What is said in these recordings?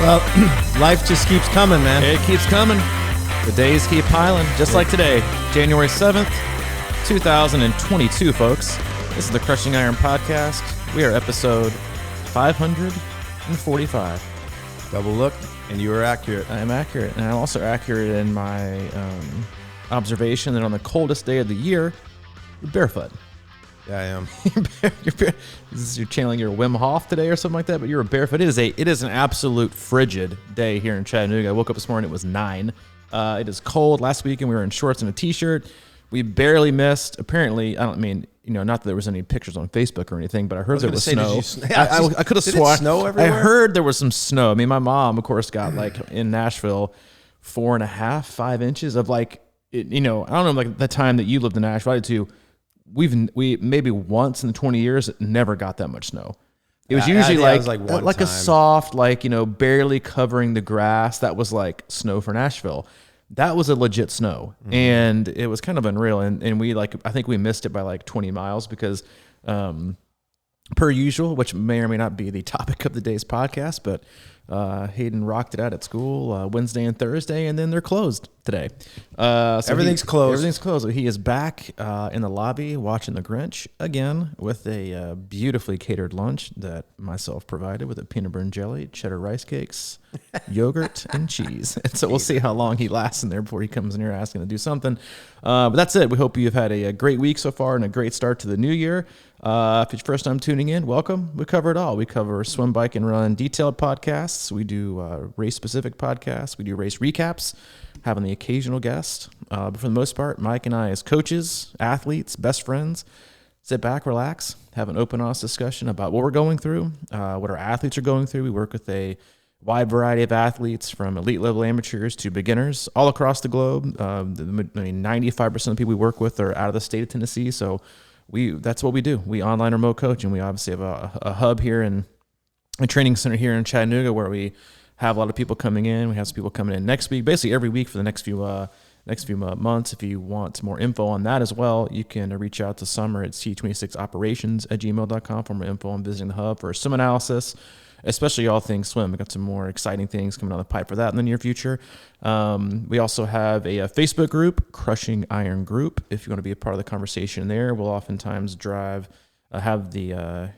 Well, life just keeps coming, man. It keeps coming. The days keep piling, just like today, January 7th, 2022, folks. This is the Crushing Iron Podcast. We are episode 545. Double look, and you were accurate. I am accurate, and I'm also accurate in my observation that on the coldest day of the year, you're barefoot. Yeah, I am. You're channeling your Wim Hof today or something like that, but you're barefoot. It is an absolute frigid day here in Chattanooga. I woke up this morning, it was 9. It is cold. Last weekend we were in shorts and a t-shirt. We barely missed. Apparently, not that there was any pictures on Facebook or anything, but I heard there was snow. I could have sworn. Did it snow everywhere? I heard there was some snow. I mean, my mom, of course, got in Nashville 4.5, 5 inches of I don't know, the time that you lived in Nashville. I did too. We maybe once in 20 years never got that much snow. It was usually like a soft, barely covering the grass. That was like snow for Nashville. That was a legit snow, and it was kind of unreal. And we I think we missed it by 20 miles because, per usual, which may or may not be the topic of the day's podcast, but Hayden rocked it out at school Wednesday and Thursday, and then they're closed today. So everything's closed. Everything's closed. So he is back in the lobby watching The Grinch again with a beautifully catered lunch that myself provided with a peanut butter and jelly, cheddar rice cakes, yogurt, and cheese. And so we'll see how long he lasts in there before he comes in here asking to do something. But that's it. We hope you've had a great week so far and a great start to the new year. If it's your first time tuning in, welcome. We cover it all. We cover swim, bike, and run detailed podcasts. We do race-specific podcasts. We do race recaps, having the occasional guest. But for the most part, Mike and I, as coaches, athletes, best friends, sit back, relax, have an open, honest discussion about what we're going through, what our athletes are going through. We work with a wide variety of athletes, from elite level amateurs to beginners, all across the globe. 95% of the people we work with are out of the state of Tennessee, so that's what we do. We online remote coach, and we obviously have a hub here and a training center here in Chattanooga where we have a lot of people coming in. We have some people coming in next week, basically every week for the next few months. If you want more info on that as well, you can reach out to Summer at C26operations@gmail.com for more info on visiting the hub for swim analysis, especially all things swim. We've got some more exciting things coming down the pipe for that in the near future. We also have a Facebook group, Crushing Iron Group. If you want to be a part of the conversation there, we'll oftentimes have the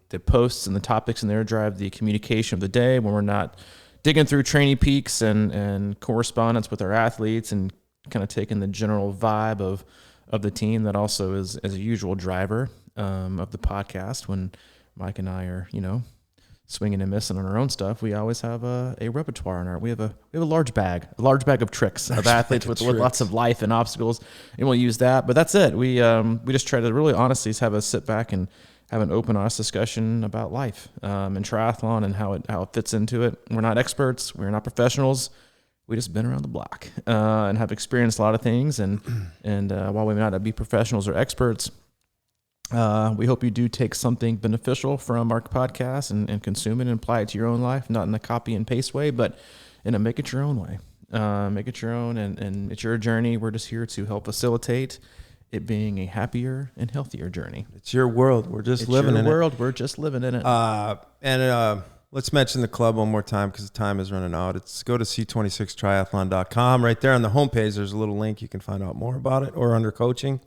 the posts and the topics in there drive the communication of the day when we're not digging through training peaks and correspondence with our athletes and kind of taking the general vibe of the team. That also is as a usual driver of the podcast. When Mike and I are, swinging and missing on our own stuff, we always have a repertoire in our. We have a large bag of tricks of athletes with lots of life and obstacles, and we'll use that. But that's it. We just try to really honestly have a sit back and have an open, honest discussion about life and triathlon and how it fits into it. We're not experts. We're not professionals. We just been around the block and have experienced a lot of things. And while we may not be professionals or experts, we hope you do take something beneficial from our podcast and consume it and apply it to your own life, not in a copy and paste way, but make it your own way. Make it your own, and it's your journey. We're just here to help facilitate it being a happier and healthier journey. It's your world. We're just living in it. We're just living in it. And let's mention the club one more time because the time is running out. Go to C26triathlon.com. Right there on the homepage, there's a little link. You can find out more about it, or under coaching.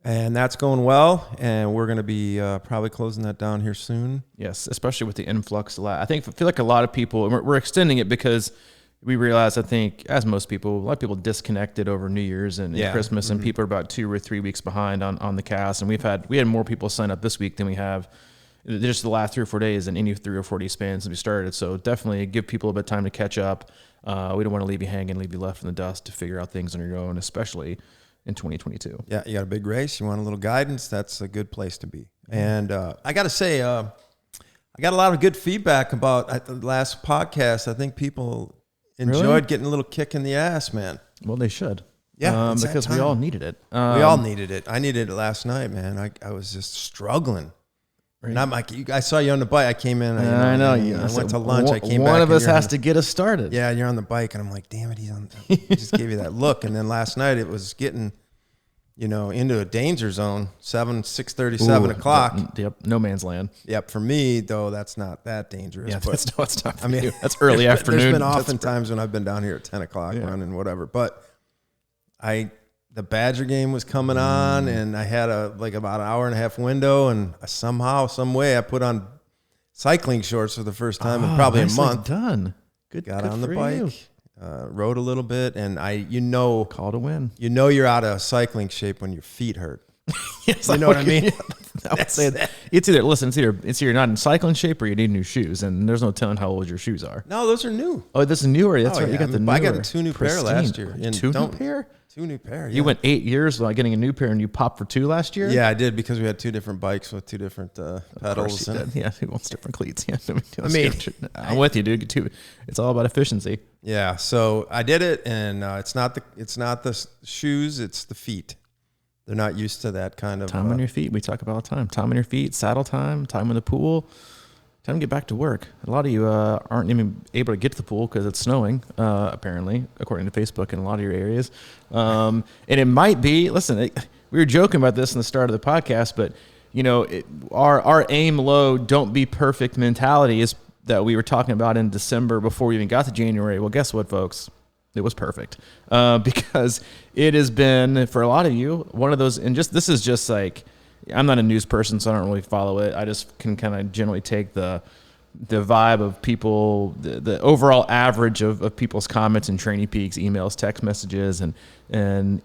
And that's going well, and we're going to be probably closing that down here soon. Yes, especially with the influx. I feel like a lot of people, we're extending it because we realize, I think, as most people, a lot of people disconnected over New Year's and Christmas, and people are about 2 or 3 weeks behind on the cast. And we had more people sign up this week than we have just the last 3 or 4 days in any 3 or 4 day span since we started. So definitely give people a bit of time to catch up. We don't want to leave you hanging, leave you left in the dust to figure out things on your own, especially in 2022. Yeah, you got a big race. You want a little guidance. That's a good place to be. And I got to say, I got a lot of good feedback about the last podcast. I think people enjoyed getting a little kick in the ass, man. Well, they should. Yeah, because we all needed it. We all needed it. I needed it last night, man. I was just struggling. Right. I saw you on the bike. I came in. I know. I went to lunch. I came back. One of us has to get us started. Yeah, you're on the bike, and I'm like, damn it, he just gave you that look. And then last night it was getting into a danger zone, 6:30, 7 o'clock. Yep, no man's land. Yep. For me, though, that's not that dangerous. Yeah, but that's not for you. That's early afternoon. There's been often times when I've been down here at 10 o'clock running, whatever. But the Badger game was coming on, and I had about an hour and a half window, and somehow, some way, I put on cycling shorts for the first time in probably a month. Done. Got on the bike, rode a little bit, and called a win. You're out of cycling shape when your feet hurt. Yes, you know what I mean? I would say that. It's either not in cycling shape or you need new shoes, and there's no telling how old your shoes are. No, those are new. Oh, this is newer. That's right. Yeah. You got the newer. I got a 2 new pair last year. Two new pair? 2 new pair. You went 8 years without getting a new pair, and you popped for 2 last year? Yeah, I did, because we had 2 different bikes with 2 different pedals. Yeah, who wants different cleats? Yeah, I'm with you, dude. It's all about efficiency. Yeah, so I did it, and it's not the shoes, it's the feet. They're not used to that kind of time on your feet. We talk about all the time. Time on your feet, saddle time in the pool. Time to get back to work. A lot of you aren't even able to get to the pool because it's snowing, apparently, according to Facebook in a lot of your areas. And it might be, we were joking about this in the start of the podcast, but our aim low, don't be perfect mentality is that we were talking about in December before we even got to January. Well, guess what, folks? It was perfect because it has been, for a lot of you, one of those, and this is just like, I'm not a news person, so I don't really follow it. I just can kind of generally take the vibe of people, the overall average of people's comments and Training Peaks, emails, text messages, and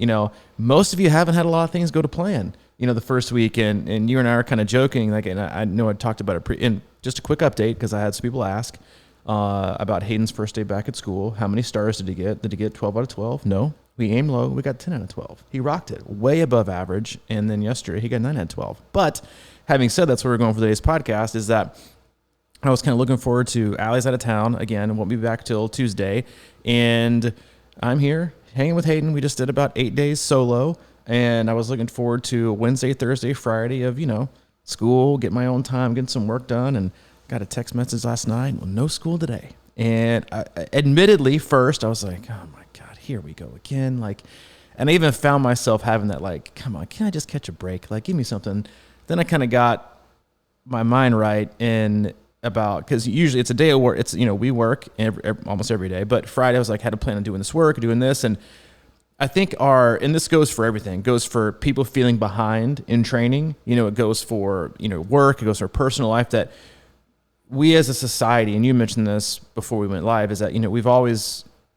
most of you haven't had a lot of things go to plan. The first week, and you and I are kind of joking, and I know I talked about it and just a quick update because I had some people ask about Hayden's first day back at school. How many stars did he get? Did he get 12 out of 12? No. We aimed low. We got 10 out of 12. He rocked it, way above average. And then yesterday, he got 9 out of 12. But having said that's where we're going for today's podcast is that I was kind of looking forward to Allie's out of town again and won't be back till Tuesday. And I'm here hanging with Hayden. We just did about 8 days solo. And I was looking forward to Wednesday, Thursday, Friday of, school, get my own time, getting some work done. And got a text message last night. Well, no school today. And admittedly, first, I was like, oh my God, here we go again. And I even found myself having that, come on, can I just catch a break? Give me something. Then I kind of got my mind right because usually it's a day of work. It's, we work almost every day, but Friday I was had a plan on doing this work, doing this. And I think and this goes for everything, it goes for people feeling behind in training. It goes for, work, it goes for personal life, that we as a society, and you mentioned this before we went live, is that,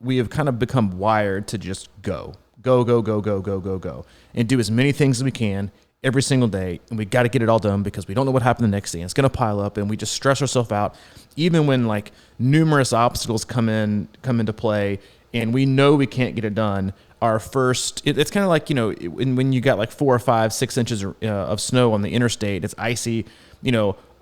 we have kind of become wired to just go, and do as many things as we can every single day. And we got to get it all done because we don't know what happened the next day. And it's going to pile up, and we just stress ourselves out, even when numerous obstacles come into play and we know we can't get it done. It's kind of like, when you got 4 or 5, 6 inches of snow on the interstate, it's icy,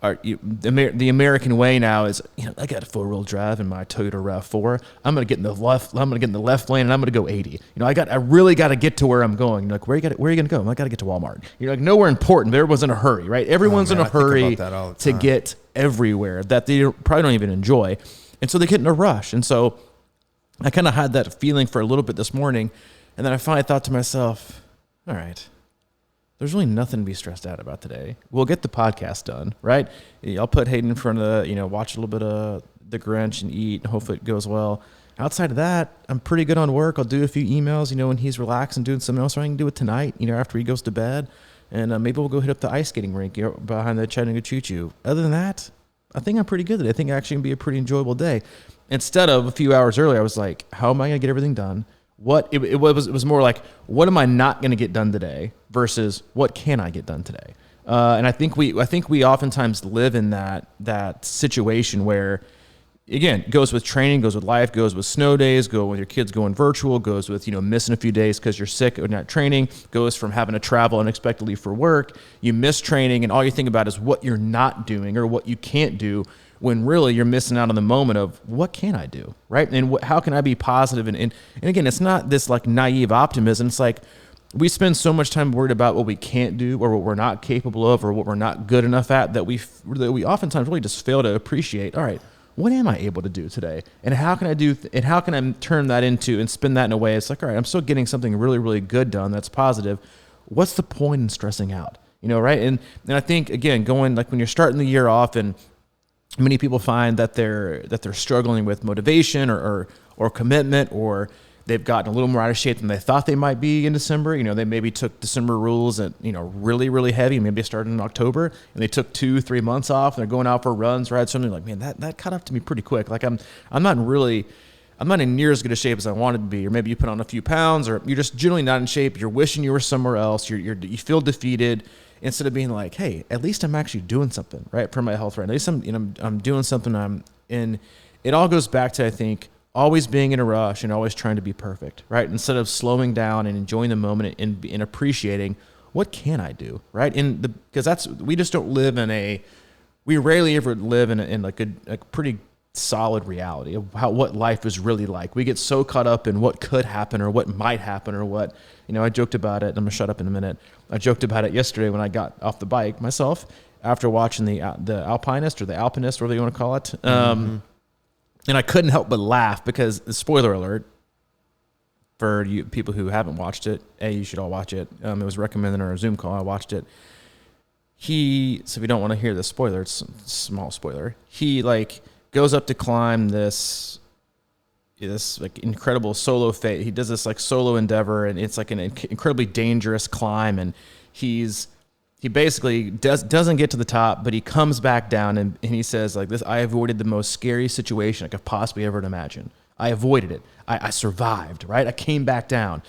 the American way now is, I got a 4-wheel drive in my Toyota RAV4. I'm gonna get in the left lane and I'm gonna go 80. I really got to get to where I'm going. Where are you gonna go? I got to get to Walmart. You're nowhere important, but everyone's in a hurry, right? Everyone's in a hurry to get everywhere that they probably don't even enjoy, and so they get in a rush. And so I kind of had that feeling for a little bit this morning, and then I finally thought to myself, all right, there's really nothing to be stressed out about today. We'll get the podcast done, right? I'll put Hayden in front of watch a little bit of The Grinch and eat, and hopefully it goes well. Outside of that, I'm pretty good on work. I'll do a few emails, when he's relaxed and doing something else, or I can do it tonight, after he goes to bed. And maybe we'll go hit up the ice skating rink behind the Chattanooga Choo-Choo. Other than that, I think I'm pretty good today. I think it actually can be a pretty enjoyable day. Instead of a few hours earlier, I was like, how am I going to get everything done? It was more like, what am I not going to get done today versus what can I get done today? And I think we oftentimes live in that situation where, again, goes with training, goes with life, goes with snow days, go with your kids going virtual, goes with, missing a few days because you're sick or not training, goes from having to travel unexpectedly for work, you miss training, and all you think about is what you're not doing or what you can't do, when really you're missing out on the moment of what can I do, right? And how can I be positive? And again, it's not this naive optimism. It's we spend so much time worried about what we can't do or what we're not capable of or what we're not good enough at that we oftentimes really just fail to appreciate, all right, what am I able to do today? And how can I turn that into and spin that in a way? It's all right, I'm still getting something really, really good done that's positive. what's the point in stressing out? Right? And I think, again, going like when you're starting the year off, and many people find that they're struggling with motivation or commitment, or they've gotten a little more out of shape than they thought they might be in December. They maybe took December rules and, really, really heavy. Maybe they started in October and they took 2-3 months off and they're going out for runs, right? Something like, man, that caught up to me pretty quick. Like I'm not in near as good a shape as I wanted to be. Or maybe you put on a few pounds, or you're just generally not in shape. You're wishing you were somewhere else. You feel defeated, instead of being like, hey, at least I'm actually doing something right for my health, right? At least I'm doing something. It all goes back to, I think, always being in a rush and always trying to be perfect, right? Instead of slowing down and enjoying the moment and appreciating, what can I do, right? Because we just don't live we rarely ever live in like a pretty solid reality of what life is really like. We get so caught up in what could happen or what might happen or what, I joked about it. I'm gonna shut up in a minute. I joked about it yesterday when I got off the bike myself after watching the Alpinist, whatever you want to call it. And I couldn't help but laugh because, spoiler alert, for you people who haven't watched it, you should all watch it. It was recommended in our Zoom call. I watched it. So if you don't want to hear the spoiler, it's a small spoiler. He goes up to climb this like incredible solo phase. He does this like solo endeavor, and it's like an incredibly dangerous climb. And he basically doesn't get to the top, but he comes back down and he says like this: I avoided the most scary situation I could possibly ever imagine. I avoided it. I survived, right? I came back down.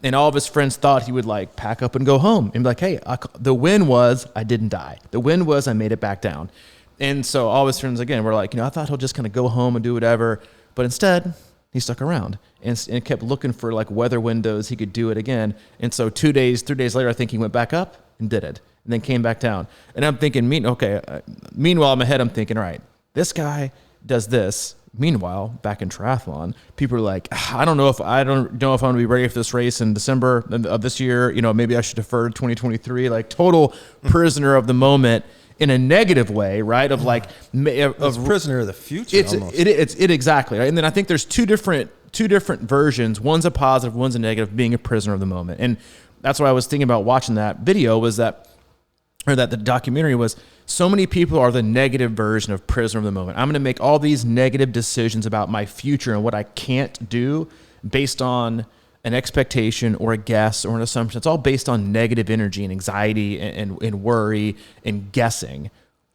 And all of his friends thought he would like pack up and go home and be like, hey, the win was I didn't die. The win was I made it back down. And so all of his friends, again, were like, I thought he'll just kind of go home and do whatever. But instead, he stuck around and kept looking for like weather windows he could do it again. And so 3 days later, I think he went back up and did it, and then came back down. And I'm thinking, meanwhile in my head, I'm thinking, all right, this guy does this. Meanwhile, back in triathlon, people are like, I don't know if I'm going to be ready for this race in December of this year. Maybe I should defer to 2023. Like total prisoner of the moment in a negative way, right? Of like, of prisoner of the future. It's exactly right. And then I think there's two different versions. One's a positive, one's a negative. Being a prisoner of the moment, and that's why I was thinking about watching that video. That the documentary was, so many people are the negative version of prisoner of the moment. I'm going to make all these negative decisions about my future and what I can't do based on an expectation or a guess or an assumption. It's all based on negative energy and anxiety and worry and guessing.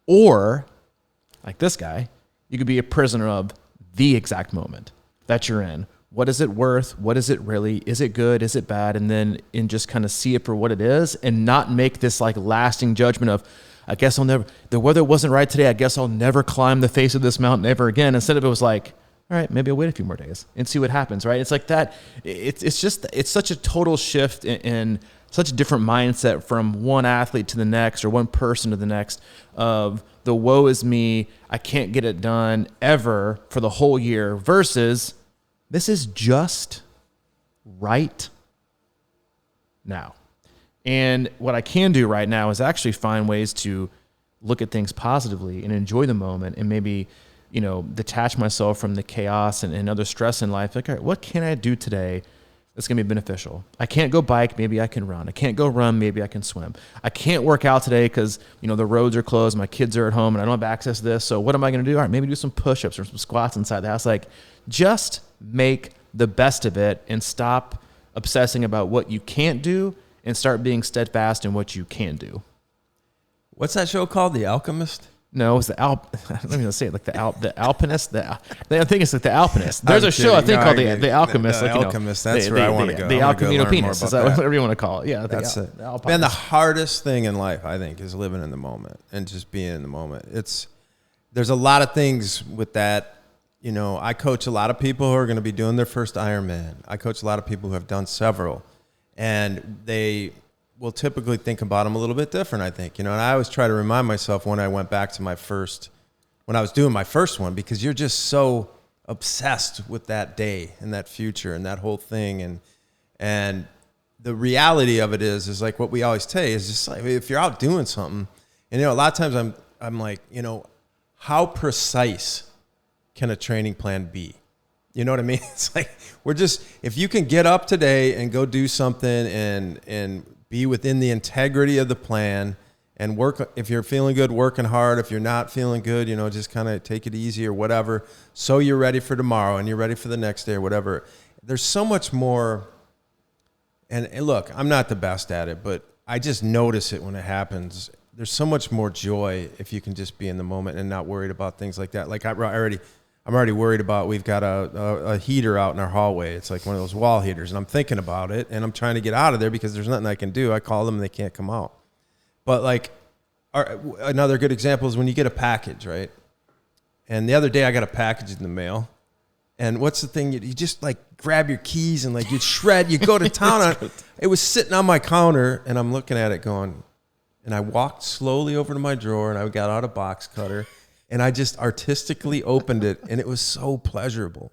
Or, like this guy, you could be a prisoner of the exact moment that you're in. What is it worth? What is it really? Is it good? Is it bad? And then just kind of see it for what it is and not make this like lasting judgment of, I guess the weather wasn't right today. I guess I'll never climb the face of this mountain ever again. Instead of it was like, all right, maybe I'll wait a few more days and see what happens, right? It's like that. It's such a total shift in such a different mindset from one athlete to the next or one person to the next of the woe is me, I can't get it done ever for the whole year versus this is just right now. And what I can do right now is actually find ways to look at things positively and enjoy the moment and maybe, detach myself from the chaos and other stress in life. Like, all right, what can I do today that's going to be beneficial? I can't go bike. Maybe I can run. I can't go run. Maybe I can swim. I can't work out today because, the roads are closed. My kids are at home and I don't have access to this. So what am I going to do? All right, maybe do some push-ups or some squats inside the house. Like, just make the best of it and stop obsessing about what you can't do and start being steadfast in what you can do. What's that show called? The Alchemist? No, it's let me say it like the Alpinist. I think it's like the Alpinist. There's a show I think called the Alchemist. The Alchemist. That's where I want to go. The Alchemino Penis. Is that whatever you want to call it? Yeah, that's it. Man, the hardest thing in life, I think, is living in the moment and just being in the moment. There's a lot of things with that. I coach a lot of people who are going to be doing their first Ironman. I coach a lot of people who have done several, and they will typically think about them a little bit different, I think. And I always try to remind myself when I went back to when I was doing my first one, because you're just so obsessed with that day and that future and that whole thing. And the reality of it is like what we always say is just like, if you're out doing something, and a lot of times I'm like, how precise can a training plan be? You know what I mean? It's like, if you can get up today and go do something and be within the integrity of the plan and work, if you're feeling good, working hard. If you're not feeling good, just kind of take it easy or whatever. So you're ready for tomorrow and you're ready for the next day or whatever. There's so much more. And look, I'm not the best at it, but I just notice it when it happens. There's so much more joy if you can just be in the moment and not worried about things like that. Like I'm already worried about, we've got a heater out in our hallway. It's like one of those wall heaters, and I'm thinking about it, and I'm trying to get out of there because there's nothing I can do. I call them and they can't come out. But like, another good example is when you get a package, right? And the other day I got a package in the mail, and what's the thing? You just like grab your keys and like you go to town on it. It was sitting on my counter, and I'm looking at it going, and I walked slowly over to my drawer, and I got out a box cutter. And I just artistically opened it, and it was so pleasurable.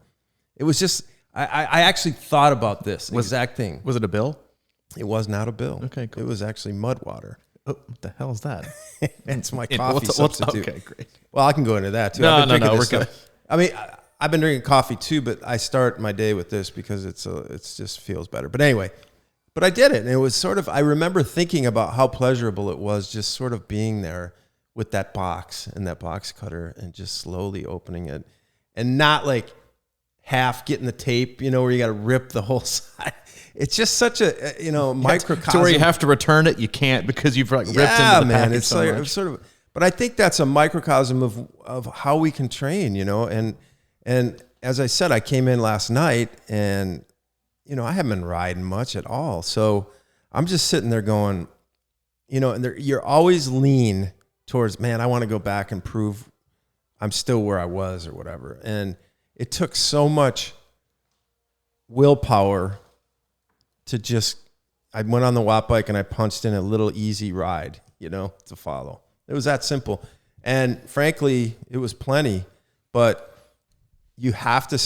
It was just, I actually thought about this exact thing. Was it a bill? It was not a bill. Okay, cool. It was actually mud water. Oh, what the hell is that? It's my coffee substitute. Okay, great. Well, I can go into that too. No, we're good. I mean, I've been drinking coffee too, but I start my day with this because it's just feels better. But anyway, I did it, and it was sort of, I remember thinking about how pleasurable it was just sort of being there with that box and that box cutter and just slowly opening it and not like half getting the tape, where you got to rip the whole side. It's just such a, microcosm. So where you have to return it, you can't because you've like ripped into the package. It's like it's sort of, but I think that's a microcosm of how we can train, and as I said, I came in last night and, I haven't been riding much at all. So I'm just sitting there going, and you're always lean towards, man, I want to go back and prove I'm still where I was or whatever. And it took so much willpower to just, I went on the watt bike and I punched in a little easy ride, to follow. It was that simple. And frankly, it was plenty, but you have to,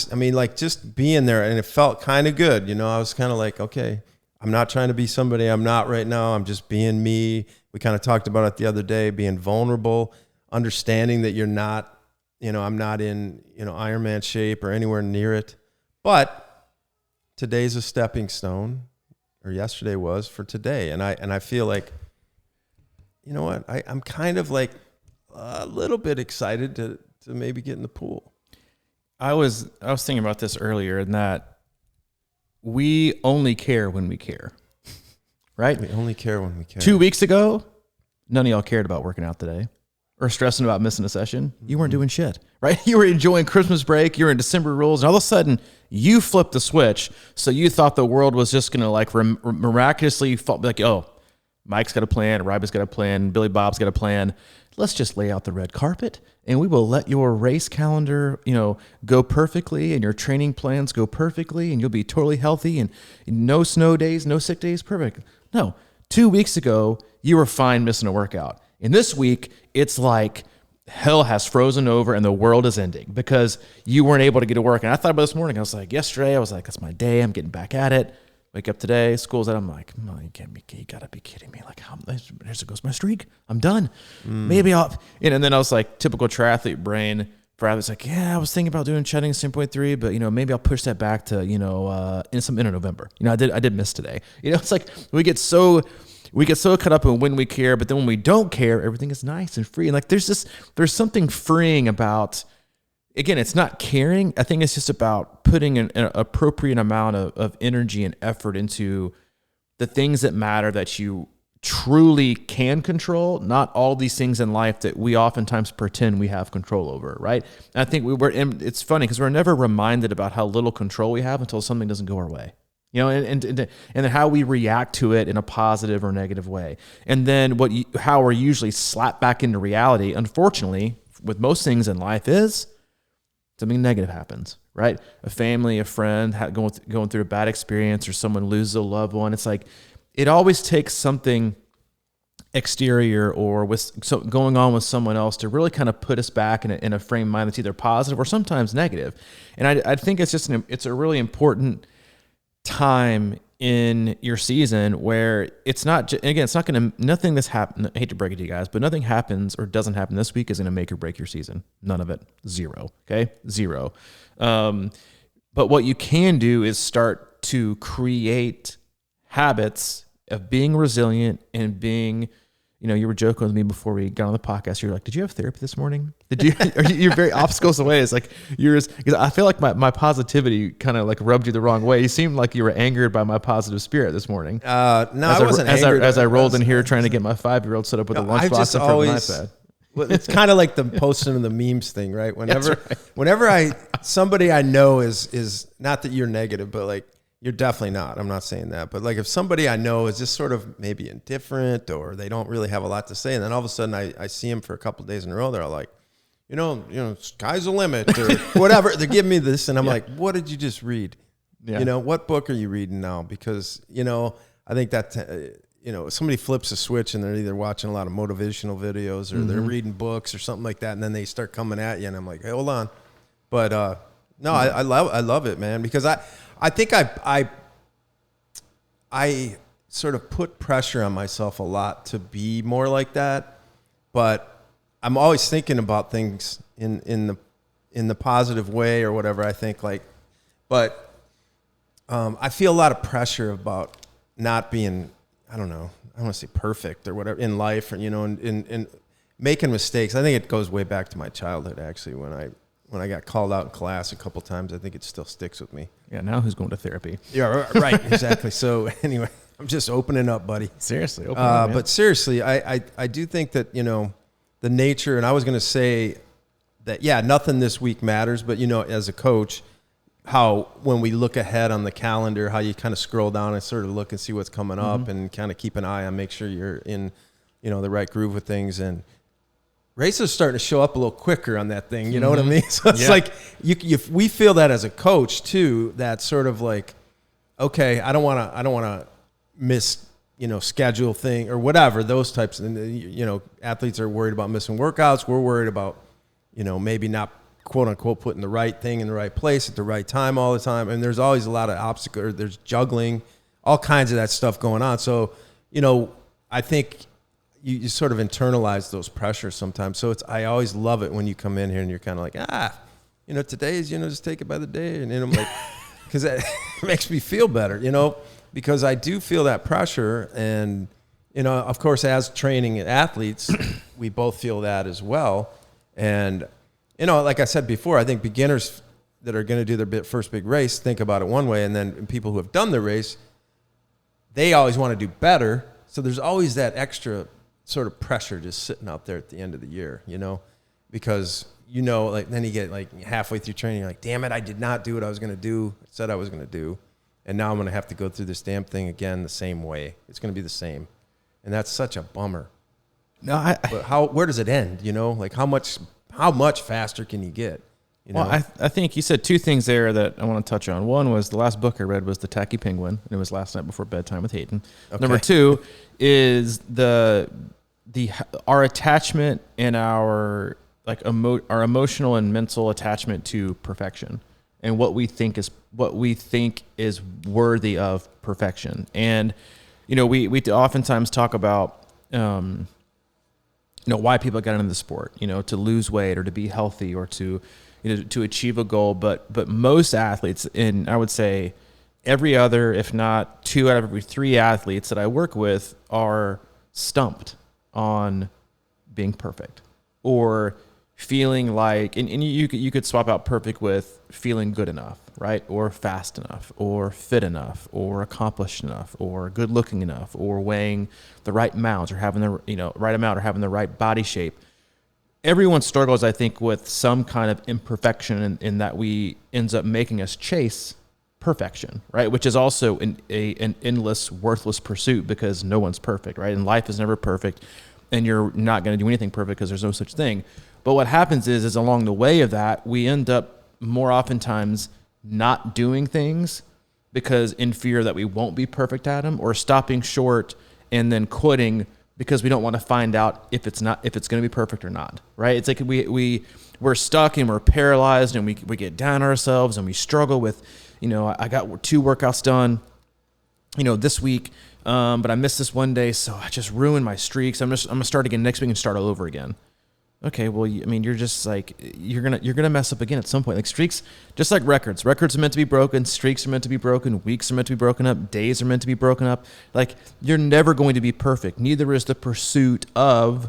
just being there, and it felt kind of good. I was kind of like, okay, I'm not trying to be somebody I'm not right now. I'm just being me. We kind of talked about it the other day, being vulnerable, understanding that you're not, I'm not in, Ironman shape or anywhere near it. But today's a stepping stone, or yesterday was for today. And I feel like, you know what? I'm kind of like a little bit excited to maybe get in the pool. I was thinking about this earlier, in that we only care when we care. Right? We only care when we care. 2 weeks ago, none of y'all cared about working out today or stressing about missing a session. You weren't doing shit, right? You were enjoying Christmas break. You're in December rules. And all of a sudden, you flipped the switch. So you thought the world was just going to like miraculously fall, like, oh, Mike's got a plan, Ryba's got a plan, Billy Bob's got a plan. Let's just lay out the red carpet, and we will let your race calendar, go perfectly, and your training plans go perfectly, and you'll be totally healthy, and no snow days, no sick days, perfect. No, 2 weeks ago, you were fine missing a workout. And this week, it's like hell has frozen over and the world is ending because you weren't able to get to work. And I thought about this morning, I was like, yesterday, I was like, that's my day. I'm getting back at it. Wake up today, school's out. I'm like, you gotta be kidding me. Like, there goes my streak. I'm done. Maybe I'll, and then I was like, typical triathlete brain. For I was like, yeah, I was thinking about doing chatting 7.3, but maybe I'll push that back to, in November. I did miss today. It's like we get so caught up in when we care, but then when we don't care, everything is nice and free. And like there's something freeing about, again, it's not caring. I think it's just about putting an appropriate amount of energy and effort into the things that matter, that you truly can control, not all these things in life that we oftentimes pretend we have control over, right? And I think it's funny because we're never reminded about how little control we have until something doesn't go our way. And then how we react to it in a positive or negative way. And then how we're usually slapped back into reality, unfortunately, with most things in life is something negative happens, right? A family, a friend going through a bad experience, or someone loses a loved one. It's like, it always takes something exterior or going on with someone else to really kind of put us back in a frame of mind that's either positive or sometimes negative. And I think it's a really important time in your season where it's not, again, it's not going to, nothing that's happened, I hate to break it to you guys, but nothing happens or doesn't happen this week is going to make or break your season. None of it. Zero. Okay. Zero. But what you can do is start to create habits of being resilient and being, you were joking with me before we got on the podcast. You're like, did you have therapy this morning? Did you? You're very obstacles away. It's like because I feel like my positivity kind of like rubbed you the wrong way. You seemed like you were angered by my positive spirit this morning. No, I wasn't angered. As I rolled in here trying to get my 5-year-old set up with a lunchbox in front of an iPad. Well, it's kind of like the posting of the memes thing, right? Whenever somebody I know is not that you're negative, but like you're definitely not. I'm not saying that, but like if somebody I know is just sort of maybe indifferent or they don't really have a lot to say, and then all of a sudden I see them for a couple of days in a row, they're like, sky's the limit or whatever. They're giving me this, and I'm like, what did you just read? Yeah. What book are you reading now? Because I think that. Somebody flips a switch and they're either watching a lot of motivational videos or they're reading books or something like that, and then they start coming at you, and I'm like, hey, hold on. But no, I love it, man, because I think I sort of put pressure on myself a lot to be more like that, but I'm always thinking about things in the positive way or whatever. I think but I feel a lot of pressure about not being. I don't know. I don't want to say perfect or whatever in life, or and making mistakes. I think it goes way back to my childhood, actually, when I got called out in class a couple times. I think it still sticks with me. Yeah. Now who's going to therapy? Yeah. Right. Exactly. So anyway, I'm just opening up, buddy. Seriously. But seriously, I do think that the nature, and I was going to say that nothing this week matters, but as a coach, how when we look ahead on the calendar, how you kind of scroll down and sort of look and see what's coming up and kind of keep an eye on, make sure you're in, the right groove with things. And races are starting to show up a little quicker on that thing. You know what I mean? So it's like we feel that as a coach too, that sort of like, okay, I don't want to miss, schedule thing or whatever, those types. And, athletes are worried about missing workouts. We're worried about, maybe not, quote unquote, putting the right thing in the right place at the right time all the time. And there's always a lot of obstacles. There's juggling, all kinds of that stuff going on. So, I think you sort of internalize those pressures sometimes. So I always love it when you come in here and you're kind of like, today is, just take it by the day. And then I'm like, because that makes me feel better, because I do feel that pressure. And, of course, as training athletes, we both feel that as well. And, like I said before, I think beginners that are going to do their first big race think about it one way, and then people who have done the race, they always want to do better. So there's always that extra sort of pressure just sitting out there at the end of the year, because then you get like halfway through training, you're like, damn it, I did not do what I was going to do, said I was going to do, and now I'm going to have to go through this damn thing again the same way. It's going to be the same, and that's such a bummer. No, but where does it end? Like how much faster can you get? Well, I think you said two things there that I want to touch on. One was the last book I read was The Tacky Penguin, and it was last night before bedtime with Hayden. Okay. Number two is our attachment and our emotional and mental attachment to perfection and what we think is worthy of perfection. And we oftentimes talk about why people got into the sport, to lose weight or to be healthy or to achieve a goal. But most athletes, and I would say every other, if not 2 out of every 3 athletes that I work with are stumped on being perfect or feeling like, and you could swap out perfect with feeling good enough, right? Or fast enough, or fit enough, or accomplished enough, or good looking enough, or weighing the right amount, or having the right amount, or having the right body shape. Everyone struggles, I think, with some kind of imperfection in that ends up making us chase perfection, right? Which is also an endless, worthless pursuit because no one's perfect, right? And life is never perfect, and you're not going to do anything perfect because there's no such thing. But what happens is along the way of that, we end up more oftentimes not doing things because in fear that we won't be perfect at them, or stopping short and then quitting because we don't want to find out if it's going to be perfect or not, right? It's like we're stuck and we're paralyzed and we get down on ourselves and we struggle with, I got 2 workouts done, this week, but I missed this one day, so I just ruined my streaks. I'm gonna start again next week and start all over again. Okay, well, I mean, you're just like you're gonna mess up again at some point. Like streaks, just like records. Records are meant to be broken. Streaks are meant to be broken. Weeks are meant to be broken up. Days are meant to be broken up. Like you're never going to be perfect. Neither is the pursuit of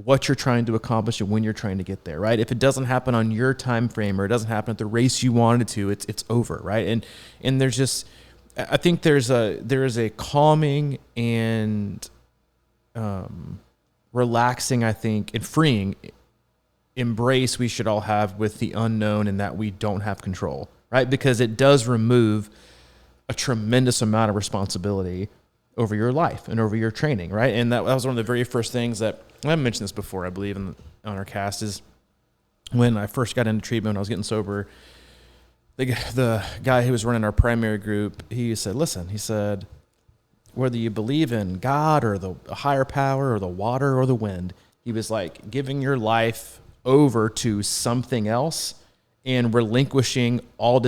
what you're trying to accomplish and when you're trying to get there, right? If it doesn't happen on your time frame or it doesn't happen at the race you wanted to, it's over, right? And there's just, I think there is a calming and relaxing, I think, and freeing embrace we should all have with the unknown and that we don't have control, right? Because it does remove a tremendous amount of responsibility over your life and over your training, right? And that was one of the very first things that, I mentioned this before, I believe, on our cast, is when I first got into treatment, when I was getting sober, the guy who was running our primary group, he said, listen, he said, whether you believe in God or the higher power or the water or the wind, he was like giving your life over to something else and relinquishing all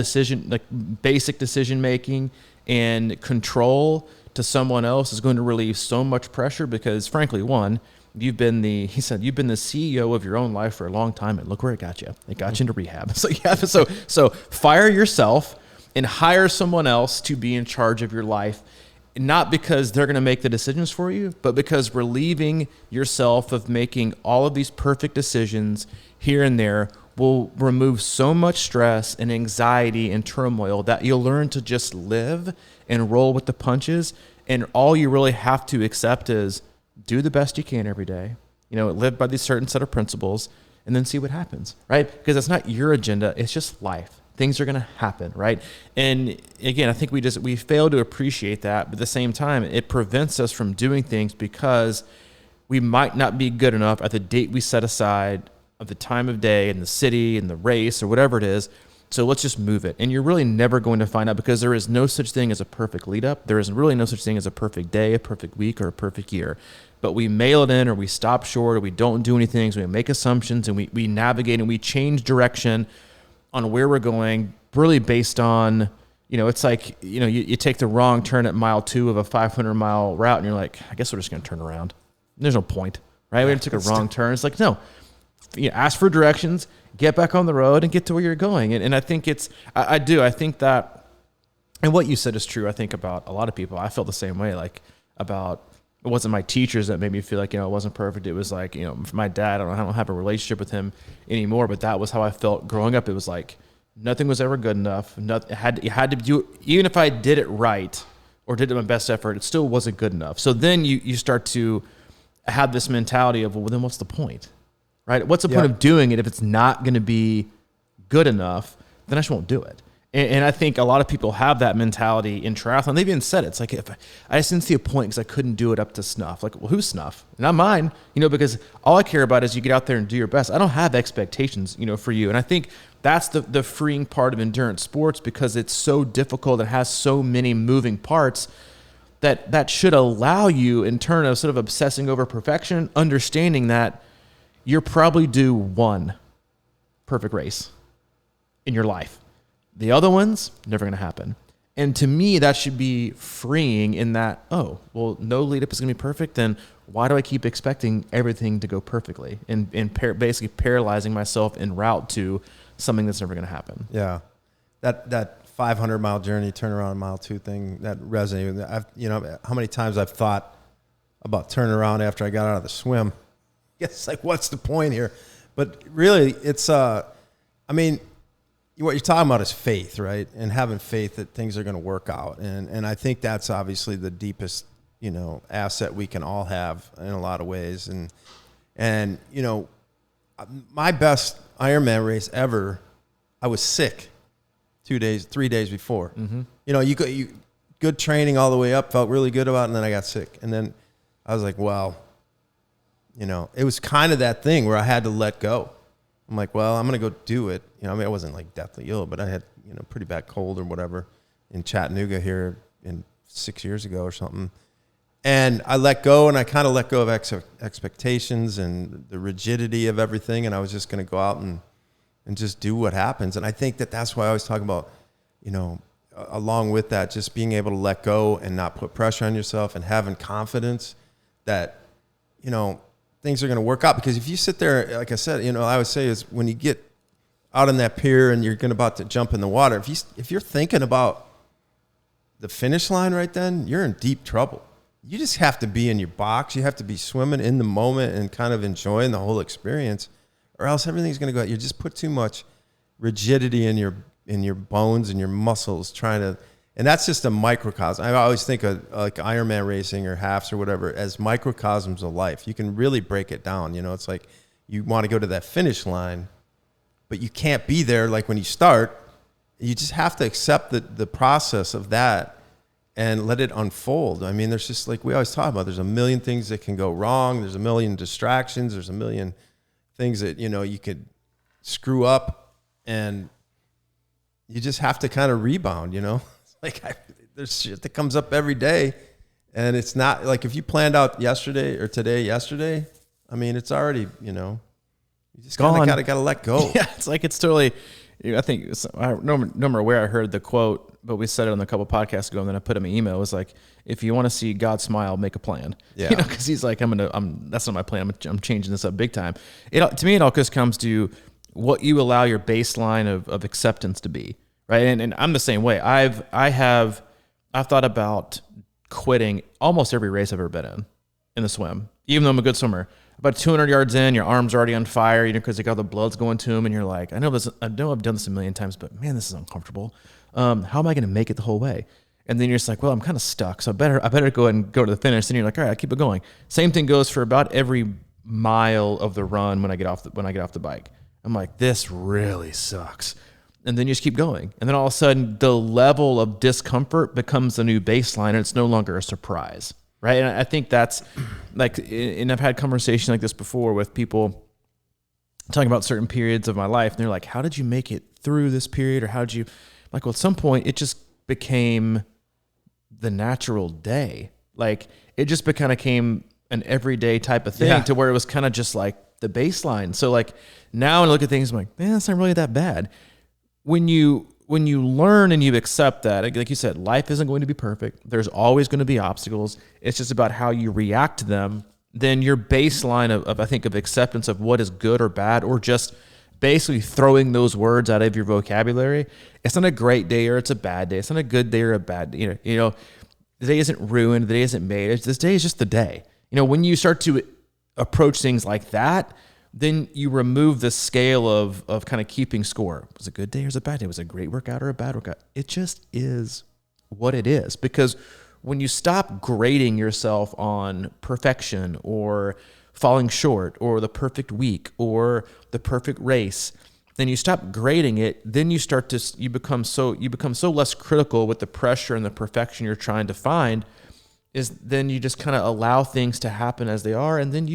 basic decision making and control to someone else is going to relieve so much pressure because, frankly, one, you've been the CEO of your own life for a long time, and look where it got you. It got you into rehab. So fire yourself and hire someone else to be in charge of your life, not because they're going to make the decisions for you, but because relieving yourself of making all of these perfect decisions here and there will remove so much stress and anxiety and turmoil that you'll learn to just live and roll with the punches. And all you really have to accept is do the best you can every day, live by these certain set of principles and then see what happens, right? Because it's not your agenda. It's just life. Things are going to happen, right? And again, I think we fail to appreciate that, but at the same time, it prevents us from doing things because we might not be good enough at the date we set aside of the time of day and the city and the race or whatever it is. So let's just move it. And you're really never going to find out because there is no such thing as a perfect lead up. There is really no such thing as a perfect day, a perfect week, or a perfect year. But we mail it in or we stop short or we don't do anything. So we make assumptions and we navigate and we change direction on where we're going, really based on, it's like, you take the wrong turn at mile 2 of a 500-mile route and you're like, I guess we're just going to turn around. There's no point, right? We took a wrong turn. It's like, no, ask for directions, get back on the road and get to where you're going. And I think I think that, and what you said is true, I think, about a lot of people. I felt the same way, like about, it wasn't my teachers that made me feel like, it wasn't perfect. It was like, for my dad, I don't have a relationship with him anymore, but that was how I felt growing up. It was like, nothing was ever good enough. You had to do, even if I did it right or did it my best effort, it still wasn't good enough. So then you start to have this mentality of, well, then what's the point, right? What's the point of doing it if it's not going to be good enough? Then I just won't do it. And I think a lot of people have that mentality in triathlon. They've even said it. It's like, if I just didn't see a point because I couldn't do it up to snuff. Like, well, who's snuff? Not mine, because all I care about is you get out there and do your best. I don't have expectations, for you. And I think that's the freeing part of endurance sports because it's so difficult and has so many moving parts that should allow you, in turn of sort of obsessing over perfection, understanding that you're probably due one perfect race in your life. The other ones, never going to happen. And to me, that should be freeing in that, oh, well, no lead up is going to be perfect. Then why do I keep expecting everything to go perfectly and basically paralyzing myself en route to something that's never going to happen? Yeah. That 500-mile journey, turn around mile 2 thing, that resonated with me. How many times I've thought about turning around after I got out of the swim. It's like, what's the point here? But really, it's, what you're talking about is faith, right? And having faith that things are going to work out. And I think that's obviously the deepest, asset we can all have in a lot of ways. And my best Ironman race ever, I was sick 3 days before. Mm-hmm. You good training all the way up, felt really good about it, and then I got sick. And then I was like, well, it was kind of that thing where I had to let go. I'm like, well, I'm going to go do it. I wasn't like deathly ill, but I had, pretty bad cold or whatever in Chattanooga here 6 years ago or something. And I let go, and I kind of let go of expectations and the rigidity of everything. And I was just going to go out and just do what happens. And I think that's why I always talk about, along with that, just being able to let go and not put pressure on yourself and having confidence that, things are going to work out. Because if you sit there, like I said, I would say is when you get out on that pier and you're about to jump in the water, if you're thinking about the finish line right then, you're in deep trouble. You just have to be in your box. You have to be swimming in the moment and kind of enjoying the whole experience, or else everything's going to go. You just put too much rigidity in your bones and your muscles trying to, and that's just a microcosm. I always think of like Ironman racing or halves or whatever as microcosms of life. You can really break it down. It's like you want to go to that finish line, but you can't be there like when you start. You just have to accept the process of that and let it unfold. I mean, there's just like we always talk about, there's a million things that can go wrong. There's a million distractions. There's a million things that, you could screw up, and you just have to kind of rebound, Like there's shit that comes up every day, and it's not like if you planned out yesterday or yesterday, I mean, it's already, you just kind of gotta let go. Yeah, it's like it's totally. I think I don't remember where I heard the quote, but we said it on a couple podcasts ago, and then I put it in my email. It was like, if you want to see God smile, make a plan. Yeah, because he's like, that's not my plan. I'm changing this up big time. To me, it all just comes to what you allow your baseline of acceptance to be, right? And I'm the same way. I've thought about quitting almost every race I've ever been in the swim, even though I'm a good swimmer. About 200 yards in, your arm's already on fire, because all the blood's going to them, and you're like, I know I've done this a million times, but man, this is uncomfortable. How am I going to make it the whole way? And then you're just like, well, I'm kind of stuck, so I better go ahead and go to the finish. And you're like, all right, I'll keep it going. Same thing goes for about every mile of the run when I get off the bike. I'm like, this really sucks. And then you just keep going. And then all of a sudden, the level of discomfort becomes the new baseline, and it's no longer a surprise. Right. And I think that's like, and I've had conversations like this before with people talking about certain periods of my life. And they're like, how did you make it through this period? Or how did you, like, well, at some point it just became the natural day. Like it just kind of became an everyday type of thing to where it was kind of just like the baseline. So like now when I look at things, I'm like, man, it's not really that bad. When you learn and you accept that, like you said, life isn't going to be perfect. There's always going to be obstacles. It's just about how you react to them. Then your baseline of acceptance of what is good or bad, or just basically throwing those words out of your vocabulary. It's not a great day or it's a bad day. It's not a good day or a bad day. The day isn't ruined. The day isn't made. This day is just the day. When you start to approach things like that, then you remove the scale of kind of keeping score. Was it a good day or was it a bad day? Was it a great workout or a bad workout? It just is what it is. Because when you stop grading yourself on perfection or falling short or the perfect week or the perfect race, then you stop grading it. Then you become so less critical with the pressure and the perfection you're trying to find. Then you just kind of allow things to happen as they are, and then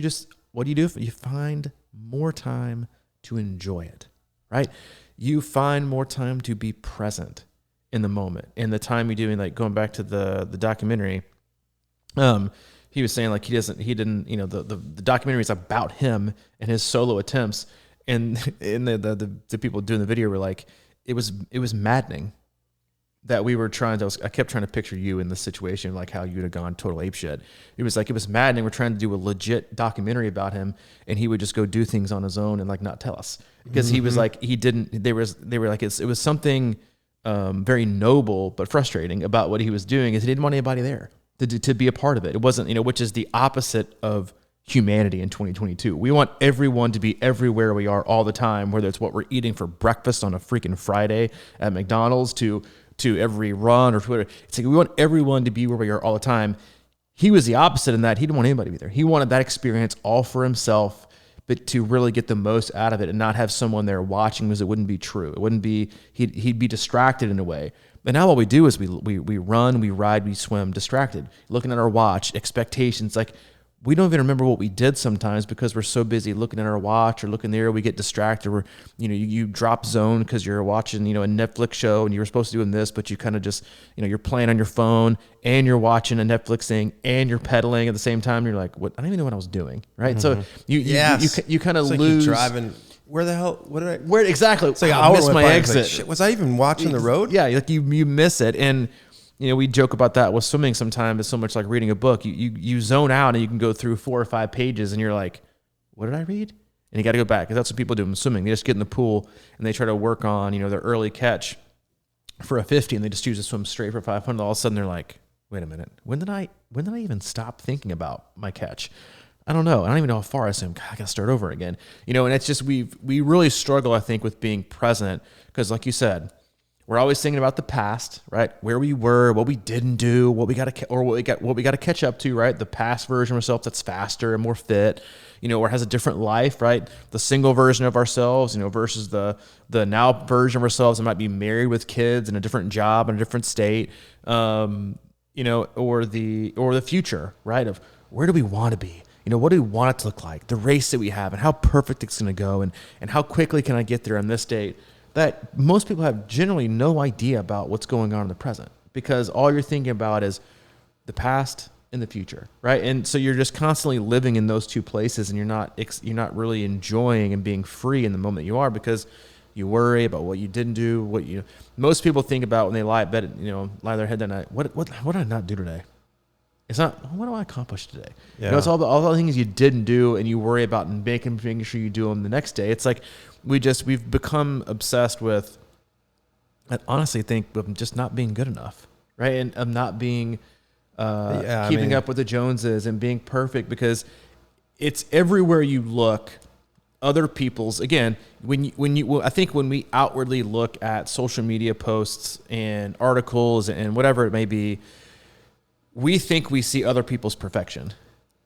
what do? You find more time to enjoy it, right? You find more time to be present in the moment. In the time you're doing, like going back to the documentary, he was saying like the documentary is about him and his solo attempts, and the people doing the video were like, it was maddening that we were I kept trying to picture you in this situation, like how you'd have gone total apeshit. It was maddening. We're trying to do a legit documentary about him, and he would just go do things on his own and like not tell us, because he was like, they were like, it was something very noble but frustrating about what he was doing, is he didn't want anybody there to be a part of it. It wasn't, which is the opposite of humanity in 2022. We want everyone to be everywhere we are all the time, whether it's what we're eating for breakfast on a freaking Friday at McDonald's to every run or Twitter. It's like we want everyone to be where we are all the time. He was the opposite in that he didn't want anybody to be there. He wanted that experience all for himself, but to really get the most out of it and not have someone there watching, because it wouldn't be true. It wouldn't be, he'd be distracted in a way. But now what we do is we run, we ride, we swim, distracted, looking at our watch, expectations. Like we don't even remember what we did sometimes because we're so busy looking at our watch or looking there. We get distracted. Or you drop zone because you're watching a Netflix show and you were supposed to be doing this, but you kind of just you're playing on your phone and you're watching a Netflix thing and you're pedaling at the same time. You're like, what? I don't even know what I was doing, right? Mm-hmm. So you kind of lose. Like driving. Where the hell? Where exactly? It's like I missed my exit. Like, shit, was I even watching the road? Yeah, like you miss it. And we joke about that with swimming sometimes. It's so much like reading a book. You zone out and you can go through 4 or 5 pages and you're like, what did I read? And you got to go back, because that's what people do in swimming. They just get in the pool and they try to work on, their early catch for a 50, and they just choose to swim straight for 500. All of a sudden they're like, wait a minute, when did I even stop thinking about my catch? I don't know. I don't even know how far I swim. God, I got to start over again. And it's just, we really struggle, I think, with being present, because like you said, we're always thinking about the past, right? Where we were, what we didn't do, what we got to catch up to, right? The past version of ourselves that's faster and more fit, or has a different life, right? The single version of ourselves, versus the now version of ourselves that might be married with kids in a different job in a different state, or the future, right? Of where do we want to be? What do we want it to look like? The race that we have, and how perfect it's going to go, and how quickly can I get there on this date? That most people have generally no idea about what's going on in the present, because all you're thinking about is the past and the future, right? And so you're just constantly living in those two places, and you're not really enjoying and being free in the moment you are, because you worry about what you didn't do. Most people think about when they lie at bed, lie their head that night. What did I not do today? It's not, what do I accomplish today? Yeah. It's all the things you didn't do, and you worry about and making sure you do them the next day. It's like we've become obsessed with, I honestly think, of just not being good enough, right? And of not being keeping up with the Joneses and being perfect, because it's everywhere you look. Other people's, again, I think when we outwardly look at social media posts and articles and whatever it may be, we think we see other people's perfection,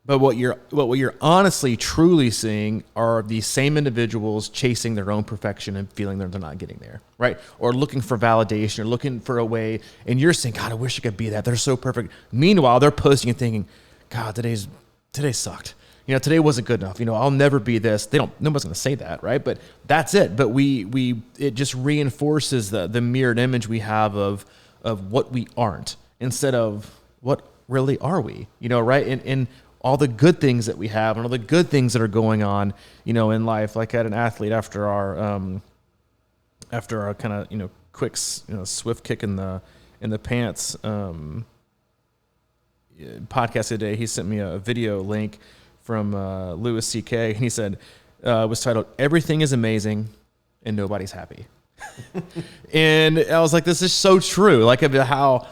but what you're honestly truly seeing are these same individuals chasing their own perfection and feeling that they're not getting there, right? Or looking for validation, or looking for a way, and you're saying, God, I wish I could be that. They're so perfect. Meanwhile, they're posting and thinking, God, today sucked. Today wasn't good enough. I'll never be this. Nobody's going to say that, right? But that's it. But it just reinforces the mirrored image we have of what we aren't, instead of what really are we, right? And all the good things that we have, and all the good things that are going on, in life. Like I had an athlete after our kind of, quick, swift kick in the pants, podcast today. He sent me a video link from Louis C.K. and he said, it was titled, "Everything is Amazing and Nobody's Happy." And I was like, this is so true. Like, about how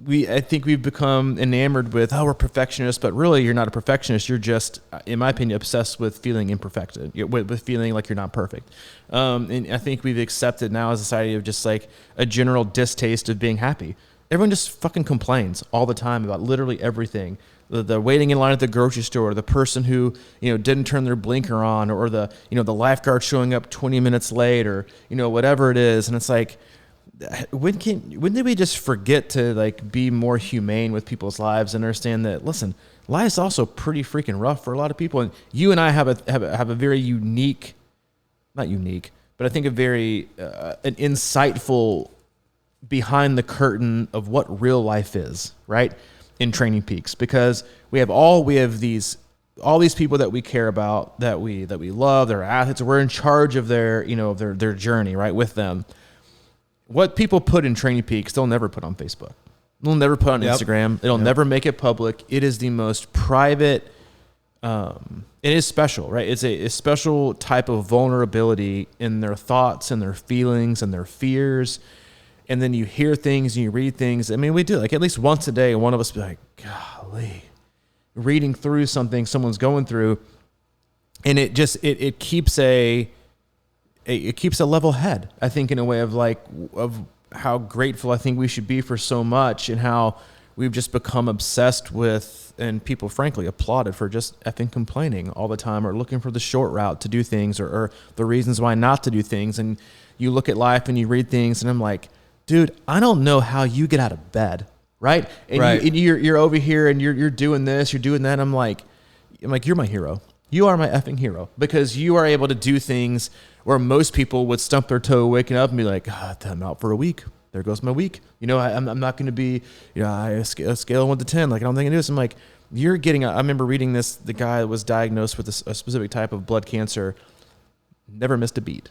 I think we've become enamored with, we're perfectionists, but really you're not a perfectionist. You're just, in my opinion, obsessed with feeling imperfect, with feeling like you're not perfect. And I think we've accepted now as a society of just like a general distaste of being happy. Everyone just fucking complains all the time about literally everything. The waiting in line at the grocery store, the person who, didn't turn their blinker on, or the lifeguard showing up 20 minutes late, or, whatever it is. And it's like, when did we just forget to like be more humane with people's lives and understand that, listen, life's also pretty freaking rough for a lot of people. And you and I have a very unique, not unique, but I think a very an insightful behind the curtain of what real life is, right? In Training Peaks, because we have all these people that we care about, that we love, they're athletes, we're in charge of their, their journey, right, with them. What people put in Training Peaks, they'll never put on Facebook. They'll never put on Instagram. It'll never make it public. It is the most private. It is special, right? It's a special type of vulnerability in their thoughts and their feelings and their fears. And then you hear things and you read things. I mean, we do, like, at least once a day, one of us be like, golly, reading through something someone's going through. And it just, it keeps a level head, I think, in a way of how grateful I think we should be for so much, and how we've just become obsessed with, and people frankly applauded for just effing complaining all the time, or looking for the short route to do things, or the reasons why not to do things. And you look at life and you read things, and I'm like, dude, I don't know how you get out of bed, right? And right. You're over here and you're doing this, you're doing that. I'm like, you're my hero. You are my effing hero, because you are able to do things where most people would stump their toe waking up and be like, I'm out for a week. There goes my week. I'm not going to be, a scale of 1 to 10. Like, I don't think I do this. I'm like, you're getting, I remember reading this, the guy that was diagnosed with a specific type of blood cancer, never missed a beat.